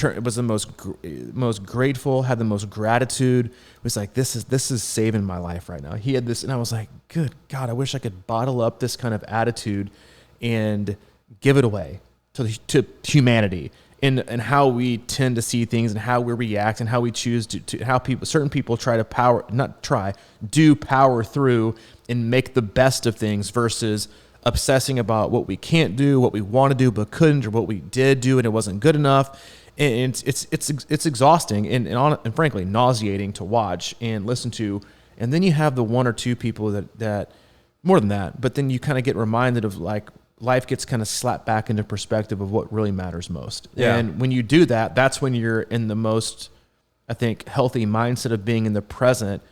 It was the most grateful, had the most gratitude. It was like, this is saving my life right now. He had this, and I was like, good God, I wish I could bottle up this kind of attitude and give it away to humanity and how we tend to see things and how we react and how we choose to how certain people do power through and make the best of things versus obsessing about what we can't do, what we want to do but couldn't, or what we did do and it wasn't good enough. And it's exhausting and frankly nauseating to watch and listen to. And then you have the one or two people that more than that, but then you kind of get reminded of like life gets kind of slapped back into perspective of what really matters most. Yeah. And when you do that, that's when you're in the most, I think, healthy mindset of being in the present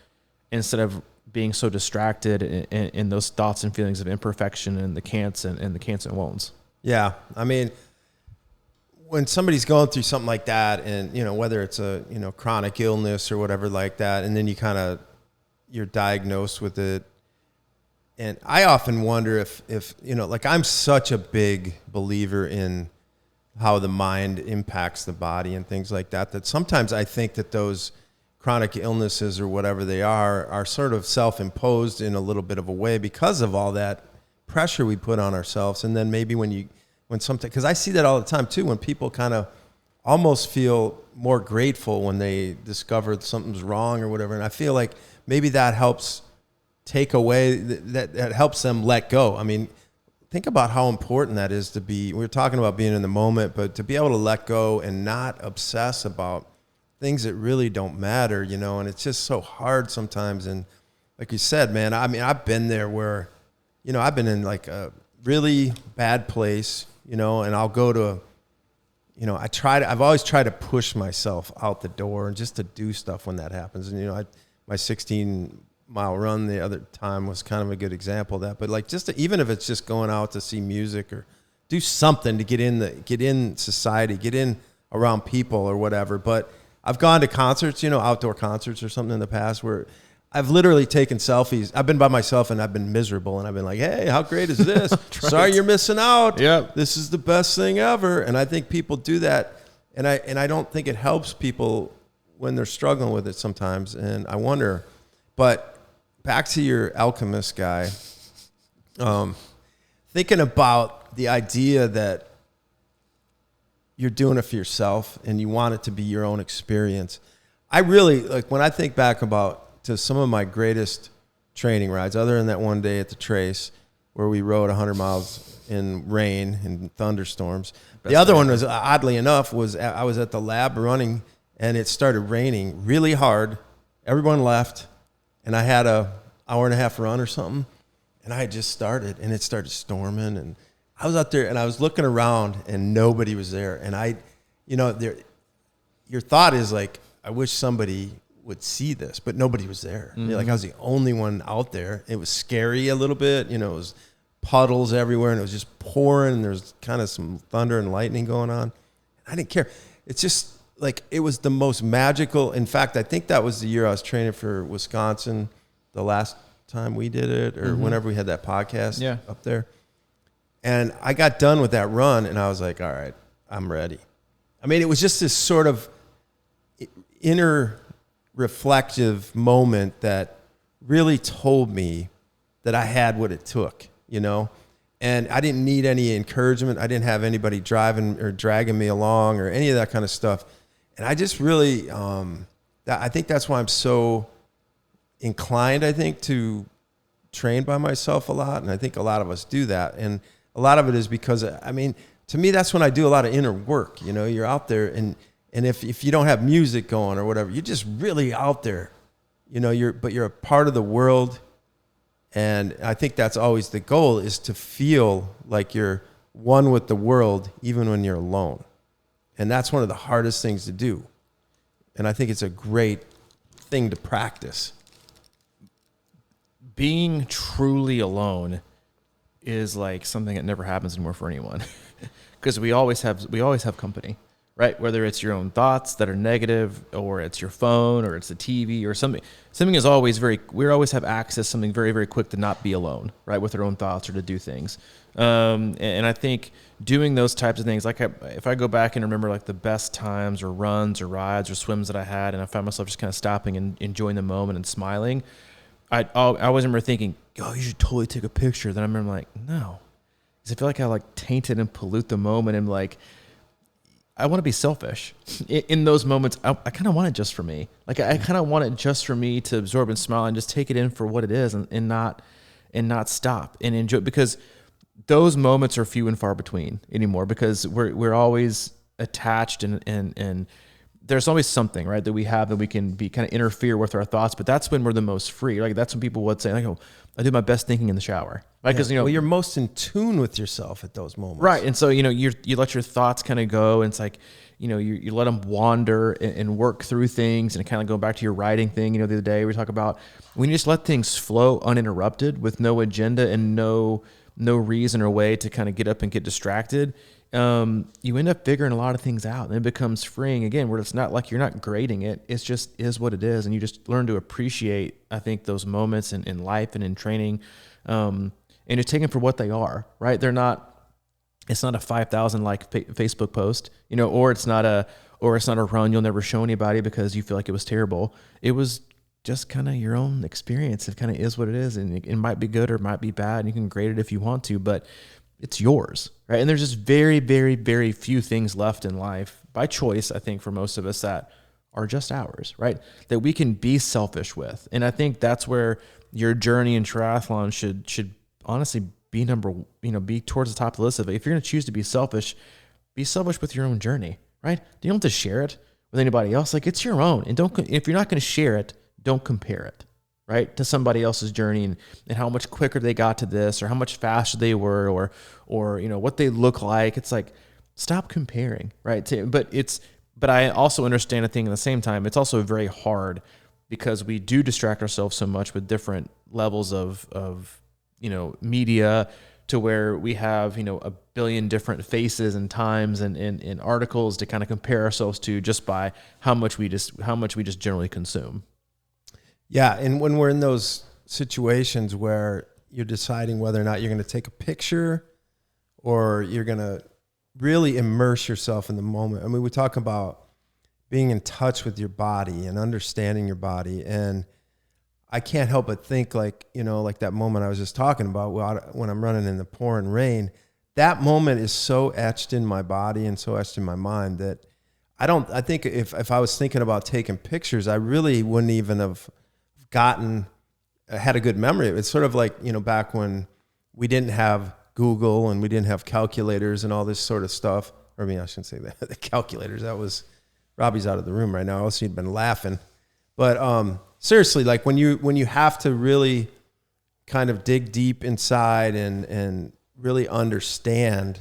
instead of being so distracted in those thoughts and feelings of imperfection and the can'ts and the can'ts and won'ts. Yeah. I mean, when somebody's going through something like that and, you know, whether it's a, you know, chronic illness or whatever like that, and then you're diagnosed with it. And I often wonder if, you know, like I'm such a big believer in how the mind impacts the body and things like that, that sometimes I think that those chronic illnesses or whatever they are sort of self-imposed in a little bit of a way because of all that pressure we put on ourselves. And then maybe because I see that all the time too, when people kind of almost feel more grateful when they discover something's wrong or whatever. And I feel like maybe that helps take away, that helps them let go. I mean, think about how important that is to be, we're talking about being in the moment, but to be able to let go and not obsess about things that really don't matter, you know, and it's just so hard sometimes. And like you said, man, I mean, I've been there where, you know, I've been in like a really bad place, you know, and I'll go to, you know, I've always tried to push myself out the door and just to do stuff when that happens. And, you know, my 16-mile run the other time was kind of a good example of that. But like even if it's just going out to see music or do something to get in society, get in around people or whatever. But I've gone to concerts, you know, outdoor concerts or something in the past where I've literally taken selfies. I've been by myself and I've been miserable and I've been like, hey, how great is this? Right. Sorry you're missing out. Yep. This is the best thing ever. And I think people do that. And I don't think it helps people when they're struggling with it sometimes. And I wonder, but back to your alchemist guy, thinking about the idea that you're doing it for yourself and you want it to be your own experience. I really, like when I think back to some of my greatest training rides, other than that one day at the Trace where we rode 100 miles in rain and thunderstorms. The other one was, oddly enough, I was at the lab running and it started raining really hard. Everyone left and I had a hour and a half run or something. And I had just started and it started storming and I was out there and I was looking around and nobody was there. And your thought is like, I wish somebody would see this, but nobody was there. Mm-hmm. Like I was the only one out there. It was scary a little bit, you know, it was puddles everywhere and it was just pouring and there was kind of some thunder and lightning going on. I didn't care. It's just like, it was the most magical. In fact, I think that was the year I was training for Wisconsin, the last time we did it or whenever we had that podcast up there. And I got done with that run and I was like, all right, I'm ready. I mean, it was just this sort of inner reflective moment that really told me that I had what it took, you know, and I didn't need any encouragement. I didn't have anybody driving or dragging me along or any of that kind of stuff. And I just really, I think that's why I'm so inclined, I think, to train by myself a lot. And I think a lot of us do that. And a lot of it is because, I mean, to me, that's when I do a lot of inner work. You know, you're out there and if you don't have music going or whatever, you're just really out there, you know, you're a part of the world. And I think that's always the goal, is to feel like you're one with the world, even when you're alone. And that's one of the hardest things to do. And I think it's a great thing to practice. Being truly alone is like something that never happens anymore for anyone, because we always have company. Right, whether it's your own thoughts that are negative, or it's your phone, or it's the TV, or something. Something is always we always have access to something very, very quick to not be alone, right, with our own thoughts or to do things. And I think doing those types of things, like if I go back and remember like the best times or runs or rides or swims that I had, and I found myself just kind of stopping and enjoying the moment and smiling, I always remember thinking, oh, you should totally take a picture. Then I remember like, no. is I feel like I like taint it and pollute the moment. And like, I want to be selfish in those moments. I kind of want it just for me. Like I kind of want it just for me to absorb and smile and just take it in for what it is and not stop and enjoy, because those moments are few and far between anymore, because we're always attached and there's always something, right, that we have that we can be kind of interfere with our thoughts. But that's when we're the most free. Like that's when people would say, like, oh, I do my best thinking in the shower. Right. Because, well, you're most in tune with yourself at those moments. Right. And so, you let your thoughts kind of go, and it's like, you let them wander and work through things, and kind of go back to your writing thing. The other day we talk about when you just let things flow uninterrupted with no agenda and no reason or way to kind of get up and get distracted. You end up figuring a lot of things out, and it becomes freeing again, where it's not like you're not grading it. It's just is what it is. And you just learn to appreciate, I think, those moments in life and in training, and just take them for what they are, right? It's not a 5,000 like Facebook post, or it's not a run you'll never show anybody because you feel like it was terrible. It was just kind of your own experience. It kind of is what it is. And it might be good or it might be bad, and you can grade it if you want to, but it's yours, right? And there's just very, very, very few things left in life by choice, I think, for most of us that are just ours, right? That we can be selfish with. And I think that's where your journey in triathlon should honestly be be towards the top of the list of it. If you're going to choose to be selfish with your own journey, right? You don't have to share it with anybody else. Like, it's your own. And if you're not going to share it, don't compare it, right, to somebody else's journey and how much quicker they got to this, or how much faster they were, or what they look like. It's like, stop comparing, right? But I also understand a thing at the same time. It's also very hard because we do distract ourselves so much with different levels of media, to where we have, a billion different faces and times and articles to kind of compare ourselves to, just by how much we just generally consume. Yeah. And when we're in those situations where you're deciding whether or not you're going to take a picture or you're going to really immerse yourself in the moment. I mean, we talk about being in touch with your body and understanding your body. And I can't help but think, like that moment I was just talking about when I'm running in the pouring rain, that moment is so etched in my body and so etched in my mind that I think if I was thinking about taking pictures, I really wouldn't even have had a good memory. It's sort of like, back when we didn't have Google and we didn't have calculators and all this sort of stuff. Or I shouldn't say that. The calculators, that was, Robbie's out of the room right now, else he'd been laughing. But seriously, like when you have to really kind of dig deep inside and really understand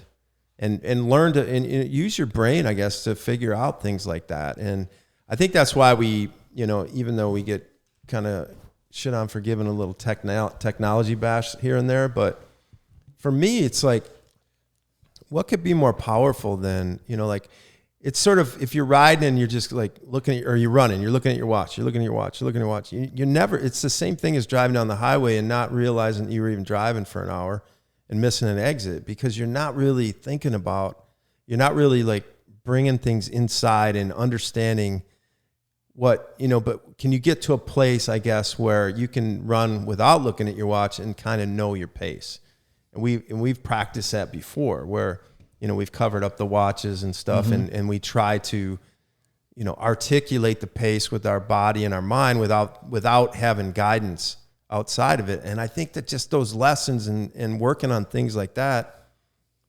and learn to and use your brain, I guess, to figure out things like that. And I think that's why we, even though we get kind of shit on for giving a little technology bash here and there, but for me, it's like, what could be more powerful than, it's sort of, if you're riding and you're just like looking at, or you're running, you're looking at your watch, you're looking at your watch. You never, it's the same thing as driving down the highway and not realizing you were even driving for an hour and missing an exit, because you're not really thinking about, you're not really like bringing things inside and understanding what, but can you get to a place, I guess, where you can run without looking at your watch and kind of know your pace? And we've practiced that before, where, we've covered up the watches and stuff, and we try to, articulate the pace with our body and our mind without having guidance outside of it. And I think that just those lessons and working on things like that,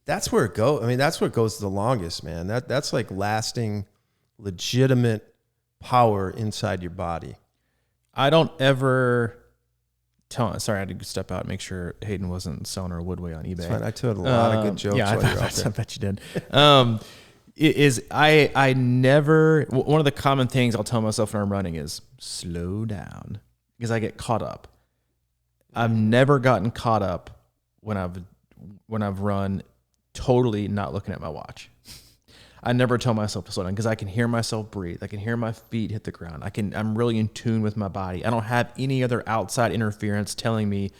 that's where it goes. I mean, that's what goes the longest, man. That's like lasting, legitimate power inside your body. I don't ever sorry, I had to step out and make sure Hayden wasn't selling her woodway on eBay. It's fine. I told a lot of good jokes while you're out there. I bet you did. I never, one of the common things I'll tell myself when I'm running is slow down, because I get caught up. I've never gotten caught up when I've run totally not looking at my watch. I never tell myself to slow down, because I can hear myself breathe. I can hear my feet hit the ground. I'm really in tune with my body. I don't have any other outside interference telling me,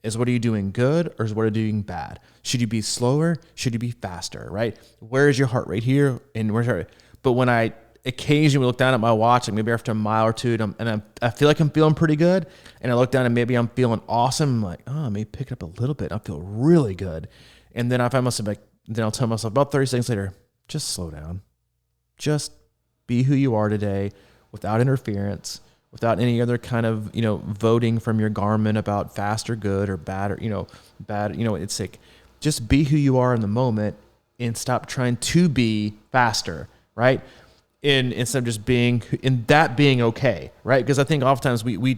is what are you doing good or is what are you doing bad? Should you be slower? Should you be faster, right? Where is your heart rate here? And where's your heart rate? But when I occasionally look down at my watch, like maybe after a mile or two, and I feel like I'm feeling pretty good, and I look down and maybe I'm feeling awesome, I'm like, oh, maybe pick it up a little bit. I feel really good. And then I find myself like, then I'll tell myself about 30 seconds later, just slow down. Just be who you are today without interference, without any other kind of, voting from your Garmin about fast or good or bad or, bad. It's like, just be who you are in the moment and stop trying to be faster, right? And instead of just being okay, right? Because I think oftentimes we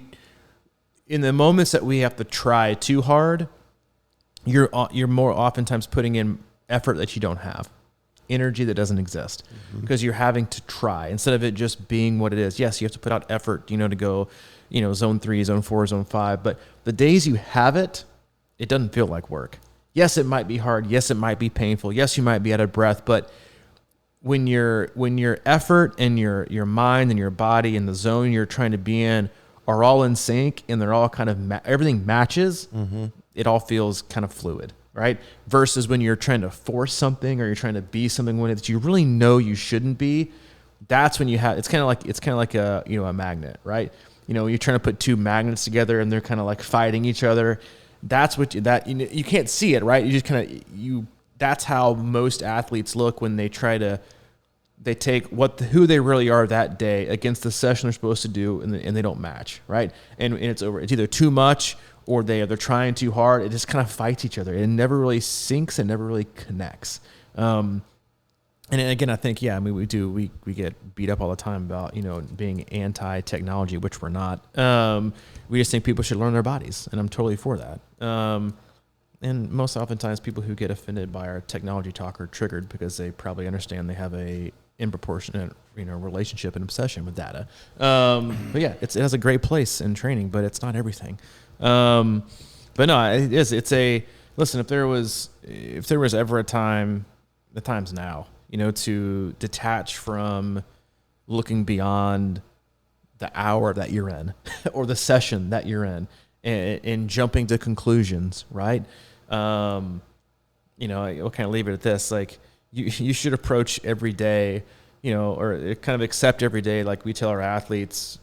in the moments that we have to try too hard, you're more oftentimes putting in effort that you don't have, energy that doesn't exist, because you're having to try instead of it just being what it is. Yes, you have to put out effort, to go, zone 3, zone 4, zone 5. But the days you have it, it doesn't feel like work. Yes, it might be hard. Yes, it might be painful. Yes, you might be out of breath. But when your effort and your mind and your body and the zone you're trying to be in are all in sync and they're all kind of everything matches, it all feels kind of fluid, right? Versus when you're trying to force something or you're trying to be something when that you really know you shouldn't be. That's when you have. It's kind of like a a magnet, right? You're trying to put two magnets together and they're kind of like fighting each other. That's what you can't see it, right? You just kind of that's how most athletes look when they take who they really are that day against the session they're supposed to do, and they don't match, right? And it's over. It's either too much or they're trying too hard. It just kind of fights each other. It never really syncs and never really connects. And again, I think, we get beat up all the time about, being anti-technology, which we're not. We just think people should learn their bodies, and I'm totally for that. And most oftentimes people who get offended by our technology talk are triggered because they probably understand they have a disproportionate, relationship and obsession with data. But yeah, it has a great place in training, but it's not everything. But no, it is. Listen, if there was ever a time, the time's now, to detach from looking beyond the hour that you're in or the session that you're in and jumping to conclusions, right? I'll kind of leave it at this. Like you should approach every day, or kind of accept every day. Like we tell our athletes,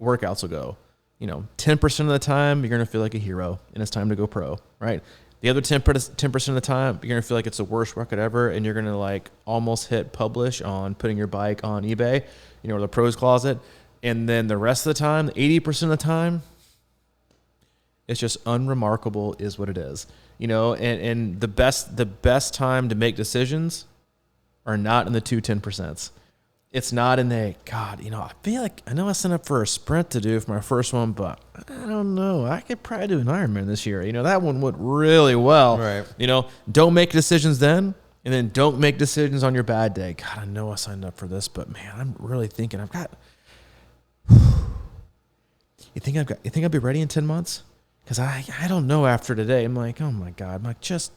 workouts will go, 10% of the time you're going to feel like a hero and it's time to go pro, right? The other 10% of the time, you're going to feel like it's the worst workout ever, and you're going to almost hit publish on putting your bike on eBay, or the pros closet. And then the rest of the time, 80% of the time, it's just unremarkable is what it is. And the best time to make decisions are not in the 10%. It's not in the, God, I feel like I know I signed up for a sprint to do for my first one, but I don't know. I could probably do an Ironman this year. That one went really well. Right. Don't make decisions then, and then don't make decisions on your bad day. God, I know I signed up for this, but man, I'm really thinking I've got. You think I'll be ready in 10 months? Because I don't know after today. I'm like, oh my God. I'm like, just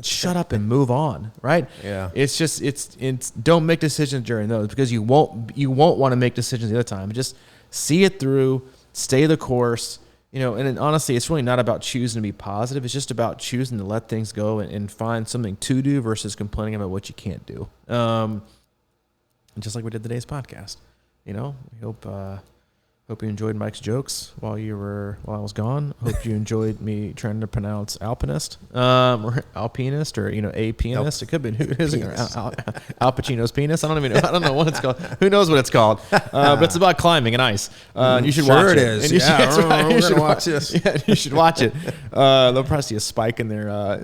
shut up and move on, right? Yeah. It's just it's don't make decisions during those because you won't want to make decisions the other time. Just see it through, stay the course, and then honestly, it's really not about choosing to be positive. It's just about choosing to let things go and find something to do versus complaining about what you can't do. And just like we did today's podcast, we hope you enjoyed Mike's jokes while I was gone. Hope you enjoyed me trying to pronounce alpinist, or alpinist, or a pianist. It could be who is it? Al Pacino's penis. I don't know what it's called. Who knows what it's called? But it's about climbing and ice. You should watch it. It is. And you We're should gonna watch this. Yeah, you should watch it. They'll probably see a spike in there.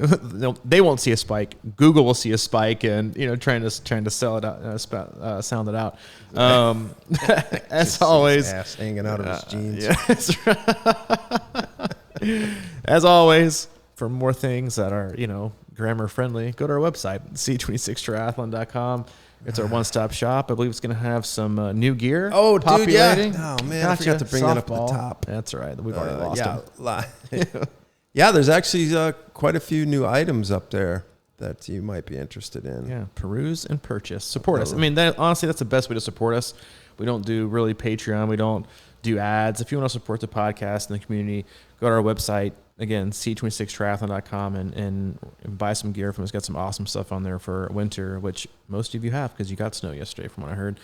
They won't see a spike. Google will see a spike, and trying to sell it out, sound it out. As always. Ass hanging out of his jeans. As always, for more things that are, grammar friendly, go to our website, C26Triathlon.com. It's our one-stop shop. I believe it's going to have some new gear. Oh, dude, populating. yeah. Oh, man, I forgot to bring that up at the top. That's all right. We've already lost them. Yeah, there's actually quite a few new items up there that you might be interested in. Yeah, peruse and purchase. Support us. I mean, honestly, that's the best way to support us. We don't do really Patreon. We don't do ads. If you want to support the podcast and the community, go to our website, again, C26Triathlon.com, and buy some gear from us. Got some awesome stuff on there for winter, which most of you have because you got snow yesterday from what I heard.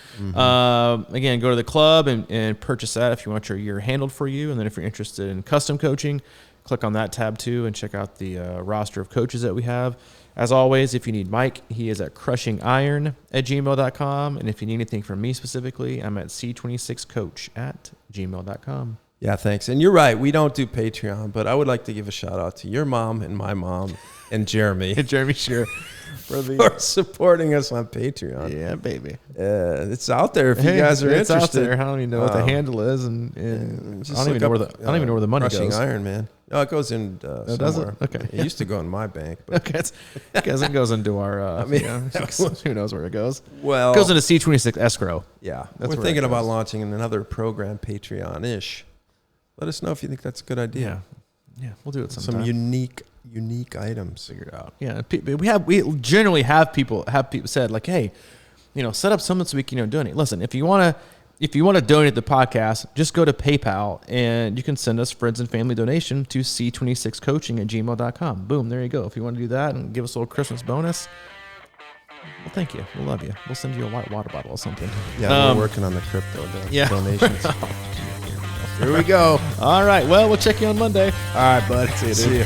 Again, go to the club and purchase that if you want your gear handled for you. And then if you're interested in custom coaching, click on that tab too and check out the roster of coaches that we have. As always, if you need Mike, he is at crushingiron@gmail.com. And if you need anything from me specifically, I'm at C26coach@gmail.com. Yeah, thanks. And you're right. We don't do Patreon, but I would like to give a shout out to your mom and my mom and Jeremy. Jeremy, sure. For supporting us on Patreon. Yeah, baby. It's out there if you guys are it's interested. Out there. I don't even know what the handle is, and I don't even know where the money Crushing goes. Iron, man. No, it goes in somewhere. Does it? Okay. It used to go in my bank. But Okay, because it goes into our. Who knows where it goes? Well, It goes into C26 escrow. Yeah, That's we're where thinking it about goes. launching another program, Patreon-ish. Let us know if you think that's a good idea. Yeah, we'll do it sometime. Some unique items. Figure it out. Yeah, we generally have people said like, hey, set up something so we can donate. Listen, if you want to donate the podcast, just go to PayPal and you can send us friends and family donation to C26coaching@gmail.com. Boom, there you go. If you want to do that and give us a little Christmas bonus, well, thank you. We'll love you. We'll send you a white water bottle or something. Yeah, we're working on the crypto donations. Here we go. All right. Well, we'll check you on Monday. All right, bud. See you.